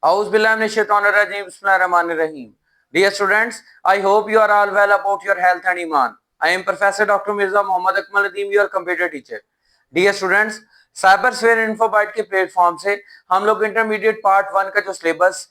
Auzubillahiminash-shaytanir-rajim. Bismillahir-rahmanir-rahim. Dear students, I hope you are all well about your health and iman. I am Professor Dr. Mirza Muhammad Akmal Nadeem, your computer teacher. Dear students, cyber sphere Infobyte के platform से हम लोग intermediate part 1 का जो syllabus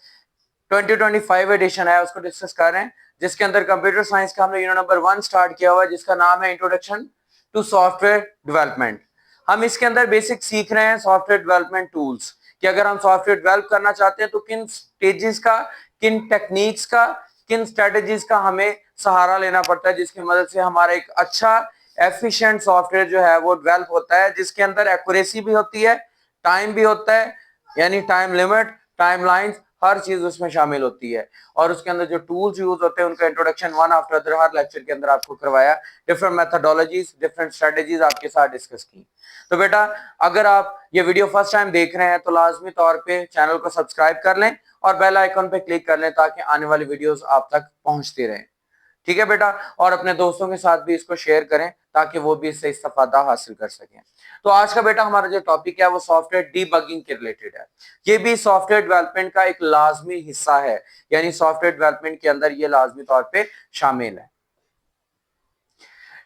2025 addition है उसको discuss कर रहे हैं, जिसके अंदर कंप्यूटर साइंस का हमने यूनिट नंबर 1 स्टार्ट किया हुआ है, जिसका नाम है इंट्रोडक्शन टू सॉफ्टवेयर डेवलपमेंट। हम इसके अंदर बेसिक सीख रहे हैं सॉफ्टवेयर डेवलपमेंट टूल्स कि अगर हम सॉफ्टवेयर डेवलप करना चाहते हैं तो किन स्टेजेस का, किन टेक्निक्स का, किन स्ट्रेटेजीज का हमें सहारा लेना पड़ता है, जिसकी मदद से हमारा एक अच्छा एफिशिएंट सॉफ्टवेयर जो है वो डेवलप होता है, जिसके अंदर एक्यूरेसी भी होती है, टाइम भी होता है, यानी टाइम लिमिट, टाइमलाइंस, हर चीज उसमें शामिल होती है। और उसके अंदर जो टूल्स यूज होते हैं उनका इंट्रोडक्शन वन आफ्टर अदर हर लेक्चर के अंदर आपको करवाया, डिफरेंट मेथोडोलॉजीज, डिफरेंट स्ट्रेटेजीज आपके साथ डिस्कस की। तो बेटा, अगर आप ये वीडियो फर्स्ट टाइम देख रहे हैं तो लाजमी तौर पे चैनल को सब्सक्राइब कर लें और बेल आइकन पे क्लिक कर लें ताकि आने वाली वीडियोस आप तक पहुंचती रहें। ठीक है बेटा, और अपने दोस्तों के साथ भी इसको शेयर करें ताकि वो भी इससे इस्तेफादा हासिल कर सकें। तो आज का बेटा हमारा जो टॉपिक है वो सॉफ्टवेयर डीबगिंग के रिलेटेड है। ये भी सॉफ्टवेयर डेवलपमेंट का एक लाजमी हिस्सा है, यानी सॉफ्टवेयर डेवलपमेंट के अंदर ये लाजमी तौर पे शामिल है।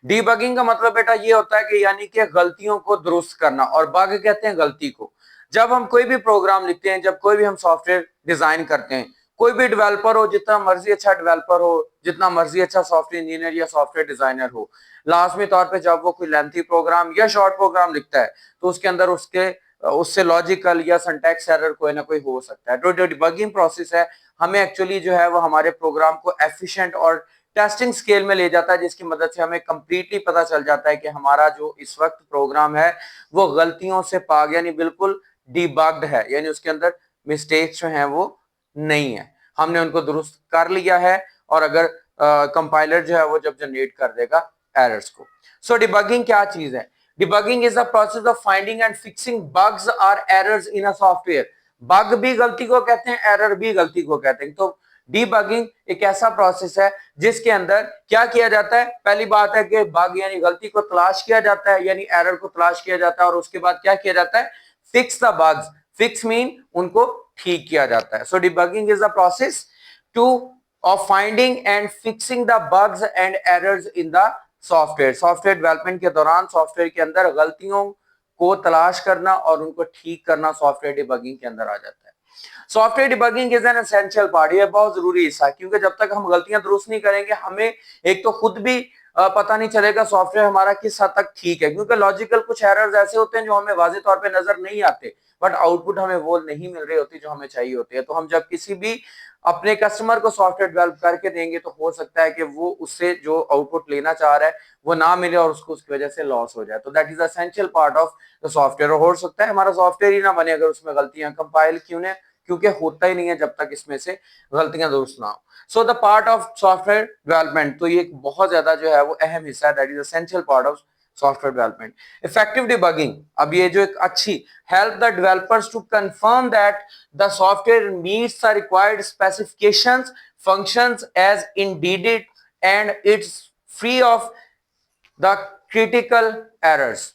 डीबगिंग का मतलब बेटा ये होता है कि यानी कि गलतियों को दुरुस्त करना, और बग कहते हैं गलती को। जब हम कोई भी प्रोग्राम लिखते हैं, जब कोई भी हम सॉफ्टवेयर डिजाइन करते हैं, कोई भी डेवलपर हो, जितना मर्जी अच्छा डेवलपर हो, जितना मर्जी अच्छा सॉफ्टवेयर इंजीनियर या सॉफ्टवेयर डिजाइनर हो, लाजमी तौर पे जब वो कोई लेंथी प्रोग्राम या शॉर्ट प्रोग्राम लिखता है तो उसके अंदर उससे लॉजिकल या सिंटैक्स एरर कोई ना कोई हो सकता है। जो डिबगिंग प्रोसेस है हमें एक्चुअली जो है वो हमारे प्रोग्राम को एफिशिएंट और टेस्टिंग स्केल में ले जाता है, जिसकी मदद से हमें कंप्लीटली पता चल जाता है कि हमारा जो इस वक्त प्रोग्राम है वो गलतियों से पाक, यानी बिल्कुल डिबग्ड है, यानी उसके अंदर मिस्टेक्स जो हैं वो नहीं है, हमने उनको दुरुस्त कर लिया है। और अगर कंपाइलर जो है वो जब जनरेट कर देगा एरर्स को। सो डिबगिंग क्या चीज है? Debugging is the process of finding and fixing bugs और errors in a software. Bug भी गलती को कहते हैं, एरर भी गलती को कहते हैं। तो डीबगिंग एक ऐसा प्रोसेस है जिसके अंदर क्या किया जाता है? पहली बात है कि बग यानी गलती को तलाश किया जाता है, यानी एरर को तलाश किया जाता है, और उसके बाद क्या किया जाता है? Fix the bugs. Fix mean उनको ठीक किया जाता है। So debugging is the process to of finding and fixing the bugs and errors in the software. Software development के दौरान सॉफ्टवेयर के अंदर गलतियों को तलाश करना और उनको ठीक करना सॉफ्टवेयर डिबगिंग के अंदर आ जाता है। Software debugging is an essential part, ये बहुत जरूरी हिस्सा है, क्योंकि जब तक हम गलतियां दुरुस्त नहीं करेंगे हमें एक तो खुद भी पता नहीं चलेगा सॉफ्टवेयर हमारा किस हद तक ठीक है, क्योंकि लॉजिकल कुछ एरर्स ऐसे होते हैं जो हमें वाज़ेह तौर पे नजर नहीं आते, बट आउटपुट हमें वो नहीं मिल रही होती जो हमें चाहिए होती है। तो हम जब किसी भी अपने कस्टमर को सॉफ्टवेयर डेवलप करके देंगे तो हो सकता है कि वो उससे जो आउटपुट लेना चाह रहा है वो ना मिले और उसको उसकी वजह से लॉस हो जाए। तो that is essential part of the software. हो सकता है हमारा सॉफ्टवेयर ही ना बने अगर उसमें गलतियां, कंपाइल क्यों ने, क्योंकि होता ही नहीं है जब तक इसमें से गलतियां दुरुस्त ना हो। So the part of software development, तो ये एक बहुत ज्यादा जो है वो अहम हिस्सा है, that is essential part of software development. Effective debugging, अब ये जो एक अच्छी help the developers to confirm that the software meets the required specifications, functions as intended and it's free of the critical errors.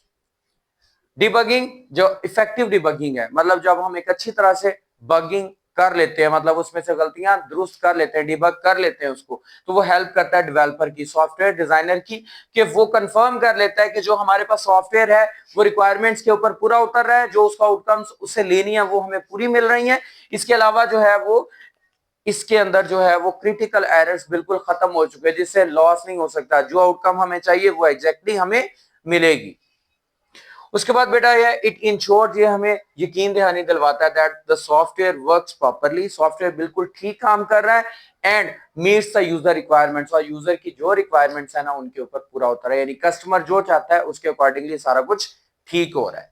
Debugging जो effective debugging है, मतलब जब हम एक अच्छी तरह से बगिंग कर लेते हैं, मतलब उसमें से गलतियां दुरुस्त कर लेते हैं, डिबग कर लेते हैं उसको, तो वो हेल्प करता है डेवलपर की, सॉफ्टवेयर डिजाइनर की, कि वो कंफर्म कर लेता है कि जो हमारे पास सॉफ्टवेयर है वो रिक्वायरमेंट्स के ऊपर पूरा उतर रहा है, जो उसका आउटकम्स उससे लेनी है वो हमें पूरी मिल रही है। इसके अलावा जो है वो इसके अंदर जो है वो क्रिटिकल एरर्स बिल्कुल खत्म हो चुके हैं, जिससे लॉस नहीं हो सकता, जो आउटकम हमें चाहिए वो एग्जैक्टली हमें मिलेगी। उसके बाद बेटा ये इट इंश्योर्स, ये हमें यकीन दहानी दिलवाता है that the software works properly, software बिल्कुल ठीक काम कर रहा है, and meets the user requirements, और यूजर की जो रिक्वायरमेंट्स है ना उनके ऊपर पूरा होता है, यानी कस्टमर जो चाहता है उसके अकॉर्डिंगली सारा कुछ ठीक हो रहा है।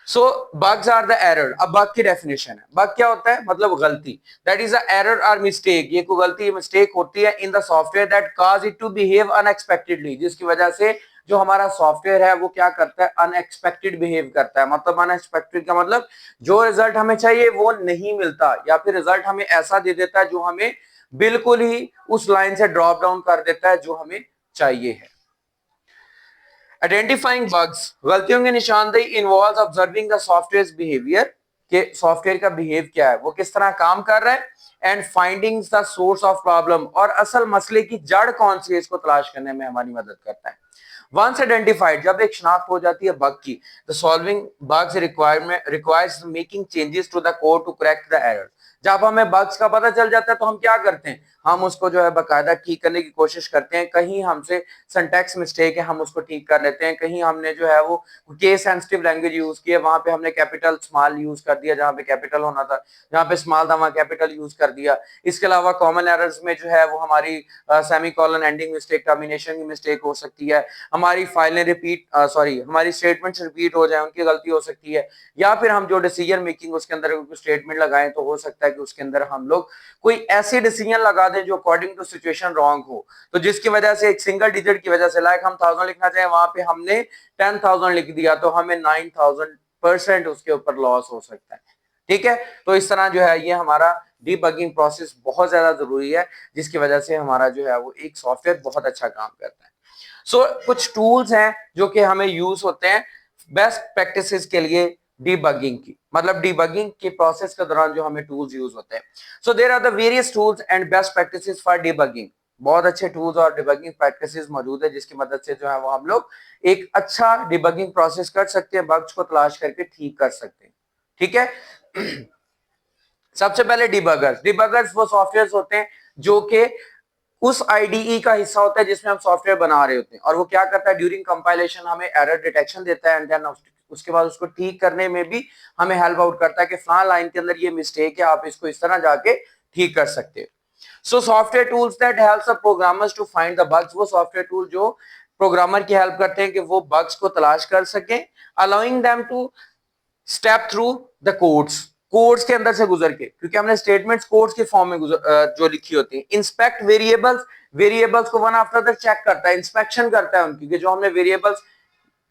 So bugs are the error. अब बग की डेफिनेशन है, बग क्या होता है? मतलब गलती, दैट इज अ एरर और मिस्टेक, ये कोई गलती मिस्टेक होती है in the software that cause it to behave unexpectedly, जिसकी वजह से जो हमारा सॉफ्टवेयर है वो क्या करता है? अनएक्सपेक्टेड बिहेव करता है। मतलब अनएक्सपेक्टेड का मतलब जो रिजल्ट हमें चाहिए वो नहीं मिलता, या फिर रिजल्ट हमें ऐसा दे देता है जो हमें बिल्कुल ही उस लाइन से ड्रॉप डाउन कर देता है जो हमें चाहिए है। आइडेंटिफाइंग बग्स, गलतियों की निशानदेही involves observing the software behaviour, कि सॉफ्टवेयर का बिहेव क्या है, वो किस तरह काम कर रहा है, and finding the source of problem, और असल मसले की जड़ कौन सी है, इसको तलाश करने में हमारी मदद करता है। वंस आइडेंटिफाइड, जब एक शनाख्त हो जाती है बग की, the solving bugs requirement requires making changes to the code to correct the error. जब हमें बग्स का पता चल जाता है तो हम क्या करते हैं, हम उसको जो है बाकायदा ठीक करने की कोशिश करते हैं। कहीं हमसे सिंटैक्स मिस्टेक है, हम उसको ठीक कर लेते हैं। कहीं हमने जो है वो केस सेंसिटिव लैंग्वेज यूज की है, वहां पे हमने कैपिटल स्मॉल यूज कर दिया जहां पे कैपिटल होना था, जहां पे स्मॉल था वहां कैपिटल यूज कर दिया। इसके अलावा कॉमन एरर्स में जो है वो हमारी सेमीकोलन एंडिंग मिस्टेक, टर्मिनेशन की मिस्टेक हो सकती है, हमारी फाइलें रिपीट हमारी स्टेटमेंट्स रिपीट हो जाए, उनकी गलती हो सकती है, या फिर हम जो डिसीजन मेकिंग उसके अंदर स्टेटमेंट लगाएं तो हो सकता है कि उसके अंदर हम लोग कोई ऐसी डिसीजन लगा दें जो अकॉर्डिंग टू सिचुएशन रॉन्ग हो, तो जिसकी वजह से एक सिंगल डिजिट की वजह से, लाइक हम 1000 लिखना चाहें वहां पे हमने 10,000 लिख दिया, तो हमें 9,000% उसके ऊपर लॉस हो सकता है। ठीक है, तो इस तरह जो है ये हमारा डीबगिंग प्रोसेस बहुत ज्यादा जरूरी है, जिसकी वजह से हमारा जो है वो एक सॉफ्टवेयर बहुत अच्छा काम करता है। कुछ टूल्स हैं जो कि हमें यूज होते हैं बेस्ट प्रैक्टिसेस के लिए डीबगिंग की, मतलब डीबगिंग के प्रोसेस के दौरान जो हमें टूल्स यूज होते हैं। So there are the various tools and best practices for debugging. बहुत अच्छे टूल्स और डिबगिंग प्रैक्टिसेस मौजूद है, जिसकी मदद से जो है वो हम लोग एक अच्छा डिबगिंग प्रोसेस कर सकते हैं, बग्स को तलाश करके ठीक कर सकते हैं। ठीक है। सबसे पहले डिबगर्स, डिबगर्स वो सॉफ्टवेयर होते हैं जो कि उस आईडीई का हिस्सा होता है जिसमें हम सॉफ्टवेयर बना रहे होते हैं, और वो क्या करता है, ड्यूरिंग कंपाइलेशन हमें एरर डिटेक्शन देता है, एंड देन उसके बाद उसको ठीक करने में भी हमें हेल्प आउट करता है कि फलां लाइन के अंदर ये मिस्टेक है, आप इसको इस तरह जाके ठीक कर सकते हो। So software tools that helps the programmers to find the bugs, वो सॉफ्टवेयर टूल जो प्रोग्रामर की हेल्प करते हैं कि वो बग्स को तलाश कर सकें, allowing them to step through the codes, codes के अंदर से गुजर के, क्योंकि हमने स्टेटमेंट्स कोड्स के फॉर्म में जो लिखी होती है। इंस्पेक्ट वेरिएबल्स, वेरिएबल्स को वन आफ्टर द चेक करता है, इंस्पेक्शन करता है उनकी, कि जो हमने वेरिएबल्स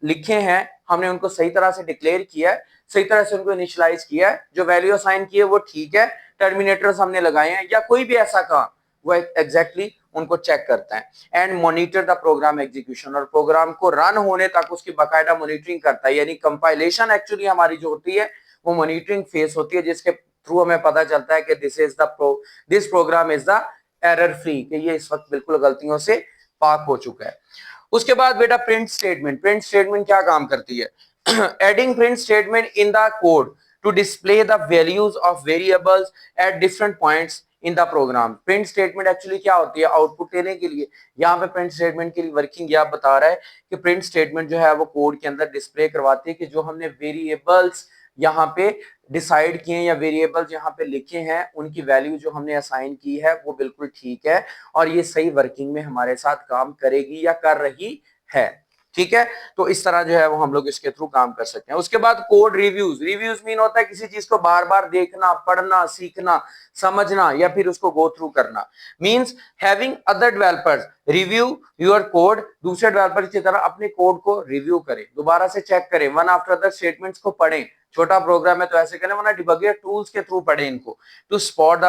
लिखे हैं हमने उनको सही तरह से डिक्लेयर किया है, सही तरह से उनको इनिशियलाइज किया है, जो वैल्यू असाइन की है वो ठीक है, टर्मिनेटर्स हमने लगाए हैं, या कोई भी ऐसा काम, वो एग्जैक्टली उनको चेक करता है। And monitor the program execution, और प्रोग्राम को रन होने तक उसकी बाकायदा मॉनिटरिंग करता है। यानी कंपाइलेशन एक्चुअली हमारी जो होती है वो मॉनिटरिंग फेस होती है, जिसके थ्रू हमें पता चलता है कि this program is the error free, कि ये इस वक्त बिल्कुल गलतियों से पाक हो चुका है। उसके बाद बेटा प्रिंट स्टेटमेंट, प्रिंट स्टेटमेंट क्या काम करती है, adding print statement in the code to display the values of variables at different points in the program. Print statement actually क्या होती है, आउटपुट लेने के लिए। यहाँ पे प्रिंट स्टेटमेंट की वर्किंग यह बता रहा है कि प्रिंट स्टेटमेंट जो है वो कोड के अंदर डिस्प्ले करवाती है कि जो हमने वेरिएबल्स यहाँ पे डिसाइड किए या वेरिएबल्स यहाँ पे लिखे हैं उनकी वैल्यू जो हमने असाइन की है वो बिल्कुल ठीक है, और ये सही वर्किंग में हमारे साथ काम करेगी या कर रही है। ठीक है, तो इस तरह जो है वो हम लोग इसके थ्रू काम कर सकते हैं। उसके बाद कोड रिव्यूज, रिव्यूज मीन होता है किसी चीज को बार बार देखना, पढ़ना, सीखना, समझना, या फिर उसको गो थ्रू करना। Means having other developers review your code, दूसरे डेवलपर की तरह अपने कोड को रिव्यू करें, दोबारा से चेक करें, वन आफ्टर अदर स्टेटमेंट्स को पढ़ें। छोटा प्रोग्राम है तो ऐसे करें, वरना डिबगर टूल्स के थ्रू पढ़ें इनको, to spot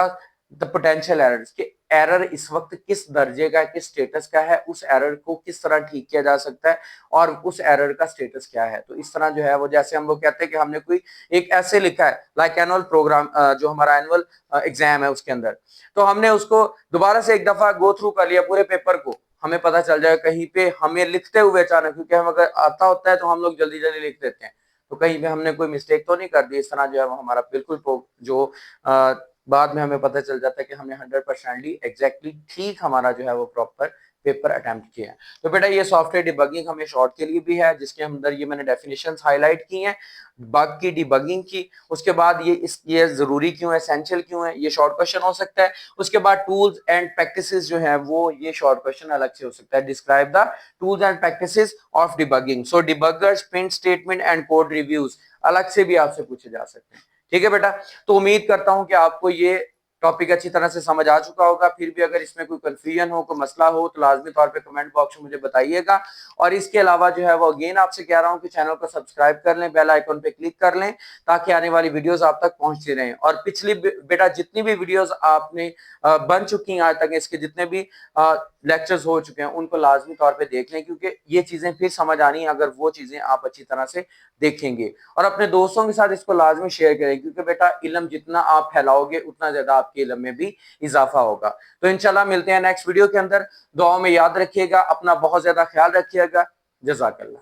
the potential errors, कि एरर इस वक्त किस दर्जे का, किस स्टेटस का है, उस एरर को किस तरह ठीक किया जा सकता है, और उस एरर का स्टेटस क्या है। तो इस तरह जो है वो, जैसे हम लोग कहते हैं कि हमने कोई एक ऐसे लिखा है, लाइक एनुअल प्रोग्राम, जो हमारा एनुअल एग्जाम है उसके अंदर, तो हमने उसको दोबारा से एक दफा गो थ्रू कर लिया पूरे पेपर को, हमें पता चल जाए कहीं पे हमें लिखते हुए अचानक, क्योंकि हम अगर आता होता है तो हम लोग जल्दी जल्दी लिख देते हैं, तो कहीं पे हमने कोई मिस्टेक तो नहीं कर दी। इस तरह जो है वो हमारा बिल्कुल जो बाद में हमें पता चल जाता है कि हमने 100% एग्जैक्टली ठीक हमारा जो है वो प्रॉपर पेपर अटेम्प्ट किया है। तो बेटा ये सॉफ्टवेयर डिबगिंग हमें शॉर्ट के लिए भी है, जिसके अंदर ये मैंने डेफिनेशंस हाईलाइट की हैं बग की, डिबगिंग की। उसके बाद ये जरूरी क्यों है, एसेंशियल क्यों है, ये शॉर्ट क्वेश्चन हो सकता है। उसके बाद टूल्स एंड प्रैक्टिसेस जो है वो, ये शॉर्ट क्वेश्चन अलग से हो सकता है, describe the tools and practices of debugging. So debuggers, print statement and code reviews अलग से भी आपसे पूछे जा सकते हैं। ठीक है बेटा, तो उम्मीद करता हूं कि आपको ये टॉपिक अच्छी तरह से समझ आ चुका होगा। फिर भी अगर इसमें कोई कंफ्यूजन हो, कोई मसला हो, तो लाजमी तौर पे कमेंट बॉक्स में मुझे बताइएगा। और इसके अलावा जो है वो अगेन आपसे कह रहा हूं कि चैनल को सब्सक्राइब कर लें, बेल आइकन पे क्लिक कर लें, ताकि आने वाली वीडियोस आप तक पहुंचती रहें। और पिछली बेटा जितनी भी वीडियोस आपने बन चुकी हैं आज तक, इसके जितने भी लेक्चर्स हो चुके हैं उनको लाजमी तौर पे देख लें, क्योंकि ये चीजें फिर समझ आनी है अगर वो चीजें आप अच्छी तरह से देखेंगे। और अपने दोस्तों के साथ इसको लाजमी शेयर करें, क्योंकि बेटा इल्म जितना आप फैलाओगे उतना ज्यादा आपके इल्म में भी इजाफा होगा। तो इंशाल्लाह मिलते हैं नेक्स्ट वीडियो के अंदर। दुआओं में याद रखिएगा, अपना बहुत ज्यादा ख्याल रखिएगा। जज़ाकल्लाह।